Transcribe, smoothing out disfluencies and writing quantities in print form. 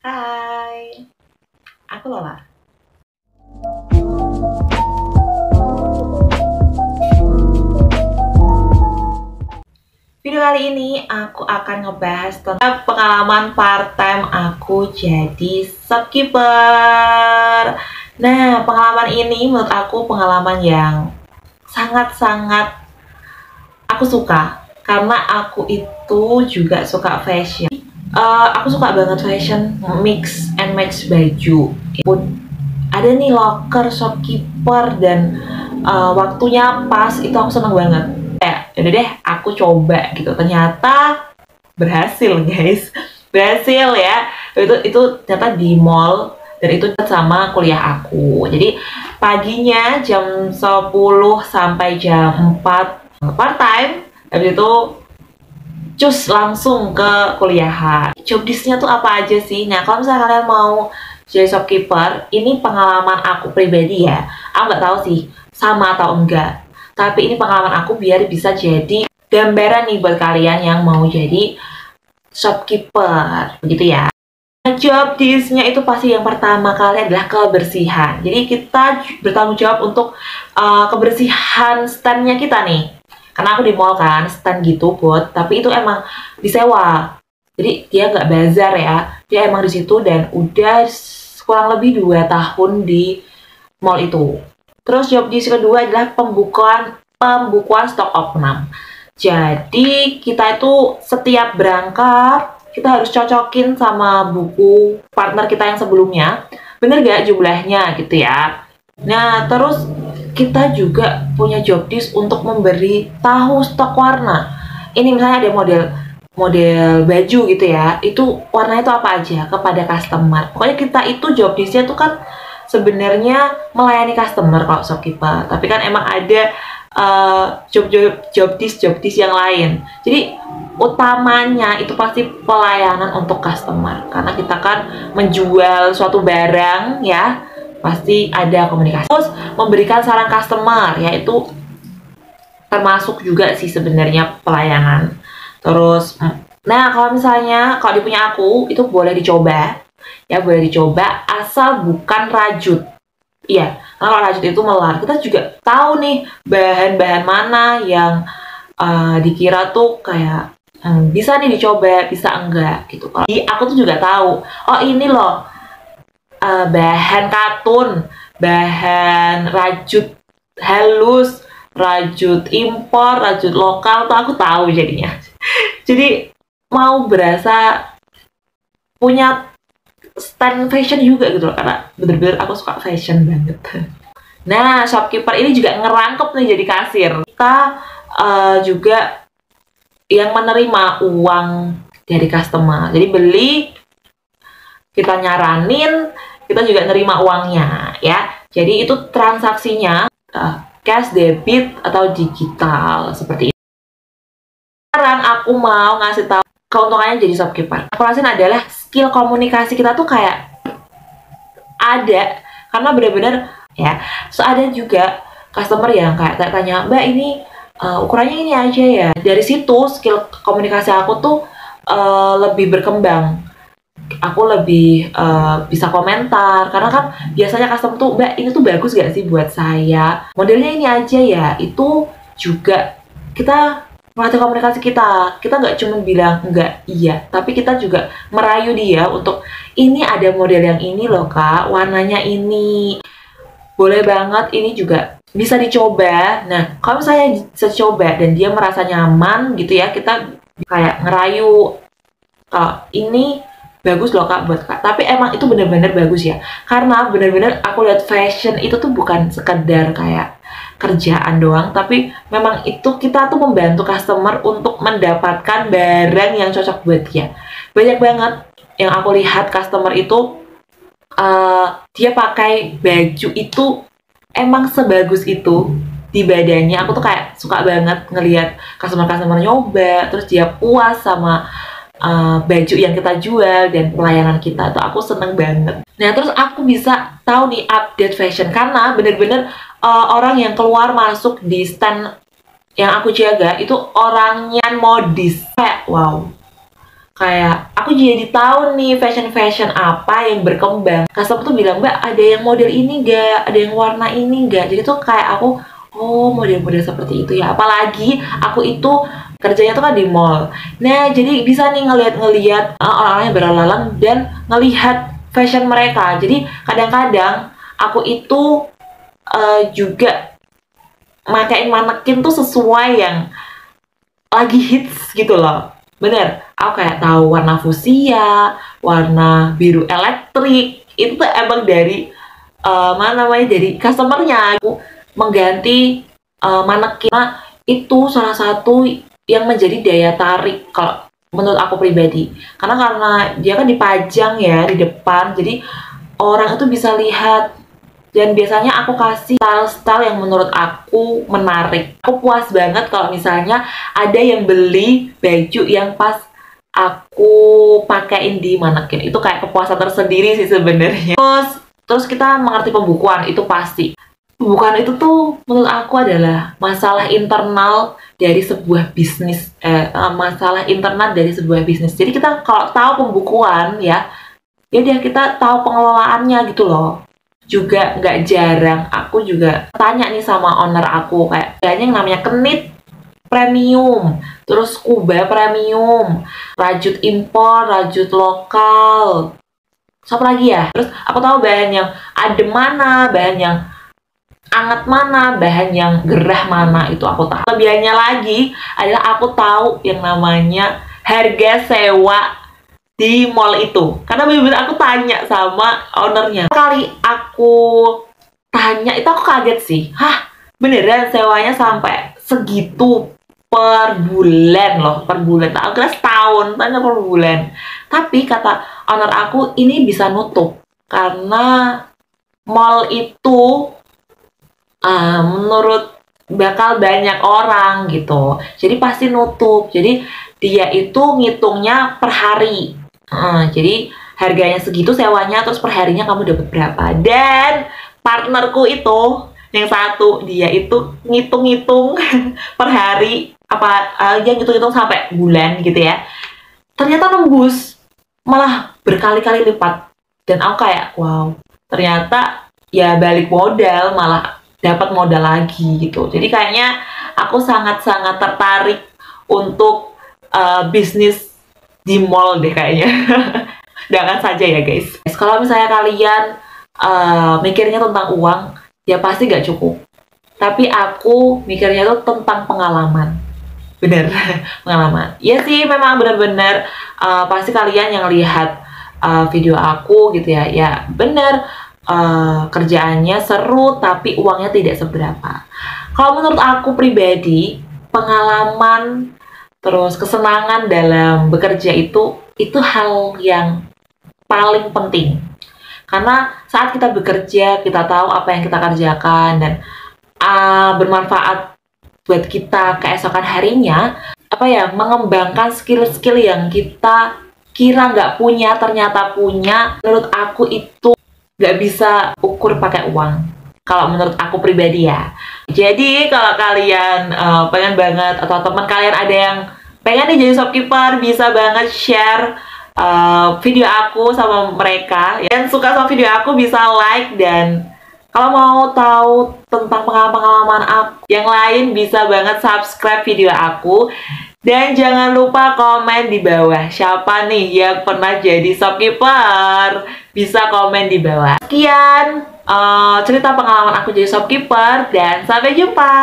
Hai, aku Lola. Video kali ini aku akan ngebahas tentang pengalaman part-time aku jadi shopkeeper. Nah, pengalaman ini menurut aku pengalaman yang sangat-sangat aku suka karena aku itu juga suka fashion. Aku suka banget fashion, mix and match baju. Ada nih locker shopkeeper dan waktunya pas, itu aku seneng banget. Yaudah deh, aku coba gitu. Ternyata berhasil guys, berhasil ya. Itu ternyata di mall dan itu sama kuliah aku. Jadi paginya jam 10 sampai jam 4 part time, habis itu cus langsung ke kuliahan. Job desk-nya tuh apa aja sih? Nah, kalau misalnya kalian mau jadi shopkeeper, ini pengalaman aku pribadi ya. Aku nggak tahu sih sama atau enggak. Tapi ini pengalaman aku biar bisa jadi gambaran nih buat kalian yang mau jadi shopkeeper, begitu ya. Job desk-nya itu pasti yang pertama kali adalah kebersihan. Jadi kita bertanggung jawab untuk kebersihan stand-nya kita nih. Karena aku di mall kan, stand gitu buat, tapi itu emang disewa. Jadi dia nggak bazar ya, dia emang di situ dan udah kurang lebih 2 tahun di mall itu. Terus job desk kedua adalah pembukuan stok opnam. Jadi kita itu setiap berangkat kita harus cocokin sama buku partner kita yang sebelumnya, bener gak jumlahnya gitu ya. Nah, terus kita juga punya job desk untuk memberi tahu stok warna. Ini misalnya ada model baju gitu ya, itu warnanya itu apa aja kepada customer. Pokoknya kita itu job desk-nya tuh kan sebenarnya melayani customer kalau shopkeeper, tapi kan emang ada job desk yang lain. Jadi utamanya itu pasti pelayanan untuk customer, karena kita kan menjual suatu barang ya, pasti ada komunikasi. Terus memberikan saran customer, yaitu termasuk juga sih sebenarnya pelayanan. Terus, nah kalau misalnya kalau di punya aku itu boleh dicoba, ya boleh dicoba asal bukan rajut. Iya, kalau rajut itu melar. Kita juga tahu nih bahan-bahan mana yang dikira tuh kayak bisa nih dicoba, bisa enggak gitu. Kalau aku tuh juga tahu, oh ini loh bahan katun, bahan rajut halus, rajut impor, rajut lokal tuh aku tahu jadinya. Jadi mau berasa punya stand fashion juga gitu loh, karena bener-bener aku suka fashion banget. Nah, shopkeeper ini juga ngerangkep nih jadi kasir. Kita juga yang menerima uang dari customer. Jadi beli, kita nyaranin, kita juga nerima uangnya ya. Jadi itu transaksinya cash, debit, atau digital seperti itu. Sekarang aku mau ngasih tahu keuntungannya jadi shopkeeper. Aku rasain adalah skill komunikasi kita tuh kayak ada, karena bener-bener ya. So ada juga customer yang kayak tanya, Mbak ini ukurannya ini aja ya. Dari situ skill komunikasi aku tuh lebih berkembang. Aku lebih bisa komentar, karena kan biasanya customer tuh, Mbak ini tuh bagus gak sih buat saya, modelnya ini aja ya. Itu juga kita melatih komunikasi kita nggak cuma bilang enggak iya, tapi kita juga merayu dia untuk ini ada model yang ini loh kak, warnanya ini boleh banget, ini juga bisa dicoba. Nah kalau misalnya bisa coba dan dia merasa nyaman gitu ya, kita kayak ngerayu kalau ini bagus loh kak buat kak. Tapi emang itu bener-bener bagus ya, karena bener-bener aku lihat fashion itu tuh bukan sekedar kayak kerjaan doang, tapi memang itu kita tuh membantu customer untuk mendapatkan barang yang cocok buat dia. Banyak banget yang aku lihat customer itu dia pakai baju itu emang sebagus itu di badannya. Aku tuh kayak suka banget ngelihat customer nyoba, terus dia puas sama baju yang kita jual dan pelayanan kita. Tuh aku seneng banget. Nah terus aku bisa tahu nih update fashion, karena bener-bener orang yang keluar masuk di stand yang aku jaga itu orangnya modis, kayak wow. kayak aku jadi tahu nih fashion apa yang berkembang. Customer tuh bilang, Mbak, ada yang model ini gak? Ada yang warna ini gak? Jadi tuh kayak aku, oh model-model seperti itu ya. Apalagi aku itu kerjanya tuh kan di mall. Nah jadi bisa nih ngelihat orang-orang yang berlalang dan ngelihat fashion mereka. Jadi kadang-kadang aku itu juga makain manekin tuh sesuai yang lagi hits gitu loh. Bener, aku kayak tahu warna fuchsia, warna biru elektrik. Itu tuh emang dari mana namanya, dari customernya. Aku mengganti manekin. Nah, itu salah satu yang menjadi daya tarik kalau menurut aku pribadi. Karena dia kan dipajang ya di depan, jadi orang itu bisa lihat. Dan biasanya aku kasih style-style yang menurut aku menarik. Aku puas banget kalau misalnya ada yang beli baju yang pas aku pakein di manekin. Itu kayak kepuasan tersendiri sih sebenarnya. Terus kita mengerti pembukuan, itu pasti. Pembukuan itu tuh menurut aku adalah masalah internal dari sebuah bisnis. Masalah internal dari sebuah bisnis. Jadi kita kalau tahu pembukuan ya dia kita tahu pengelolaannya gitu loh. Juga nggak jarang aku juga tanya nih sama owner aku, kayak kayaknya yang namanya Kenit premium, terus Kuba premium, rajut impor, rajut lokal, siapa lagi ya. Terus aku tahu bahan yang adem mana, bahan yang anget mana, bahan yang gerah mana, itu aku tahu. Kelebihannya lagi adalah aku tahu yang namanya harga sewa di mall itu, karena bener-bener aku tanya sama ownernya. Kali aku tanya itu aku kaget sih, hah beneran sewanya sampai segitu per bulan loh, per bulan. Aku kira setahun, tanya per bulan. Tapi kata owner aku ini bisa nutup karena mall itu menurut bakal banyak orang gitu, jadi pasti nutup. Jadi dia itu ngitungnya per hari. Jadi harganya segitu sewanya, terus perharinya kamu dapat berapa. Dan partnerku itu yang satu, dia itu ngitung-ngitung per hari, dia ngitung-ngitung sampai bulan gitu ya. Ternyata nembus, malah berkali-kali lipat. Dan aku kayak wow, ternyata ya balik modal malah dapat modal lagi gitu. Jadi kayaknya aku sangat-sangat tertarik untuk bisnis di mall deh kayaknya. Jangan saja ya guys. Kalau misalnya kalian mikirnya tentang uang, ya pasti gak cukup. Tapi aku mikirnya tuh tentang pengalaman. Bener, pengalaman. Iya sih, memang bener-bener pasti kalian yang lihat video aku gitu ya, ya bener, kerjaannya seru tapi uangnya tidak seberapa. Kalau menurut aku pribadi, pengalaman terus kesenangan dalam bekerja itu hal yang paling penting. Karena saat kita bekerja, kita tahu apa yang kita kerjakan dan bermanfaat buat kita keesokan harinya. Mengembangkan skill-skill yang kita kira nggak punya, ternyata punya. Menurut aku itu nggak bisa ukur pakai uang. Kalau menurut aku pribadi ya. Jadi kalau kalian pengen banget, atau teman kalian ada yang pengen nih jadi shopkeeper, bisa banget share video aku sama mereka. Yang suka sama video aku bisa like, dan kalau mau tahu tentang pengalaman-pengalaman aku yang lain bisa banget subscribe video aku. Dan jangan lupa komen di bawah, siapa nih yang pernah jadi shopkeeper, bisa komen di bawah. Sekian cerita pengalaman aku jadi shopkeeper, dan sampai jumpa.